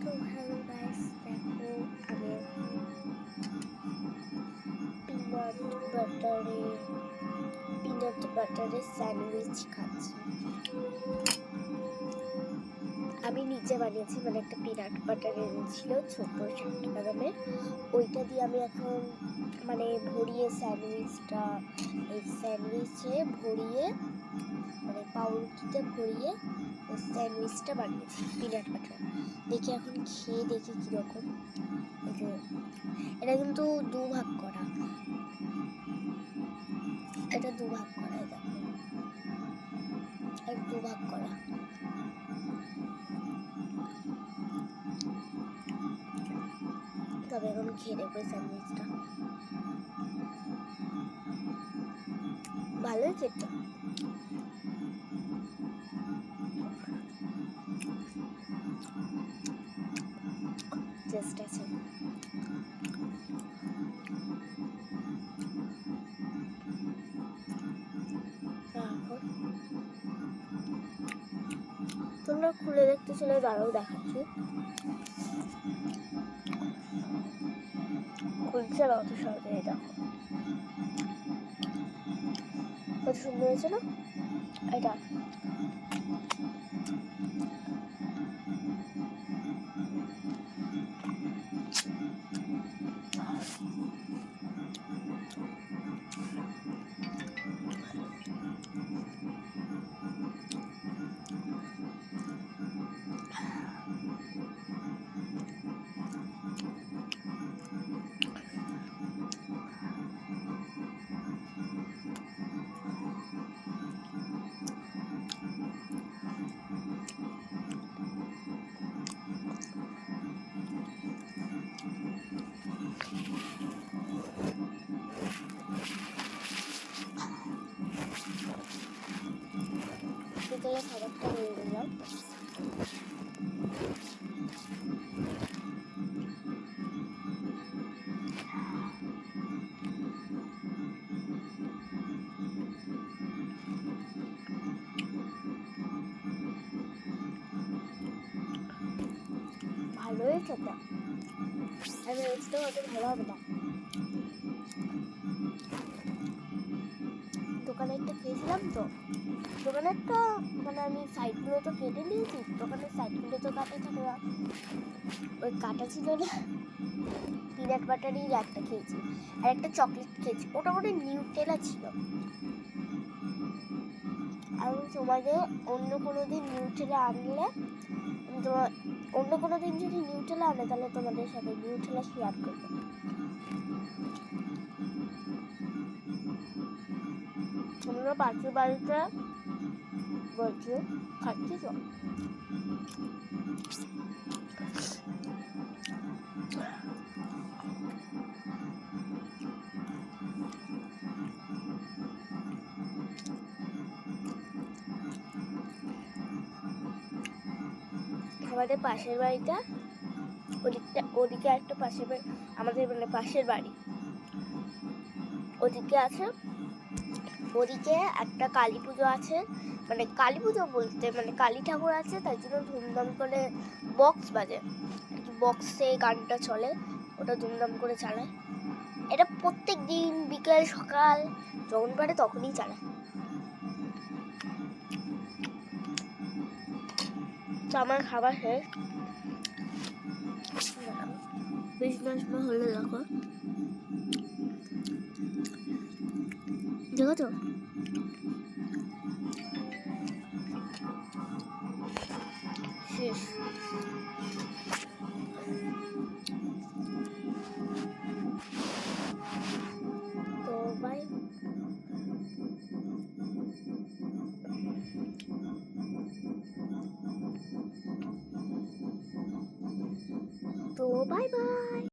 তো hello guys, দেখো আমি পিনাট বাটারের স্যান্ডউইচ খাচ্ছি। আমি নিজে বানিয়েছি, মানে একটা পিনাট বাটার এনেছিল ছোট 60 টাকা দামের। ওইটা দিয়ে আমি এখন মানে ভরিয়ে স্যান্ডউইচে ভরিয়ে মানে পাউরুটিতে ভরিয়ে স্যান্ডউইচটা বানিয়েছি পিনাট বাটার। দেখি এখন খেয়ে দেখি কীরকম। এটা কিন্তু দুভাগ করা, এটা দুভাগ করা, দেখো এটা দুভাগ করা। তবে এখন খেয়ে দেখবো স্যান্ডউইচটা ভালোই খেতে। টেস্ট আছে। তোমরা খুলে দেখতে চলে দাঁড়াও, দেখাচ্ছি। খুলছে না অত সহজে, দেখো কত সুন্দর হয়েছে না এটা। বিকেলে খাবারটা নিয়ে নিলাম। ভালোই খেতে, আমি রোজটা অত ভালো হবে না। দোকানে একটা খেয়েছিলাম তো, দোকানেরটা মানে আমি সাইডগুলো তো কেটে নিয়েছি, দোকানের সাইডগুলো তো কাটা থাকে না, ওই কাটা ছিল না। পিনাট বাটারই একটা খেয়েছি আর একটা চকলেট খেয়েছি, ওটা মনে নিউটেলা ছিল। আমি তোমাকে অন্য কোনো দিন নিউটেলা আনলে, তোমার অন্য কোনো দিন যদি নিউটেলা আনে তাহলে তোমাদের সাথে নিউটেলা শেয়ার করবো। আমরা পাশের বাড়িতে বলছি খাচ্ছি তো। আমাদের পাশের বাড়িটা ওদিকে একটা পাশের বাড়ি, আমাদের মানে পাশের বাড়ি ওদিকে আছে, ওদিকে একটা কালী পুজো আছে, মানে কালী পুজো বলতে মানে কালী ঠাকুর আছে, তাই জন্য ধুমধাম করে বক্স বাজে, বক্সে গানটা চলে, ওটা ধুমধাম করে চালায়। এটা প্রত্যেক দিন বিকেল সকাল যখন পারে তখনই চালায়। তো আমার খাবার শেষ, বিজনেস হলে দেখো, দেখো তো শেষ। তো বাই, তো বাই বাই।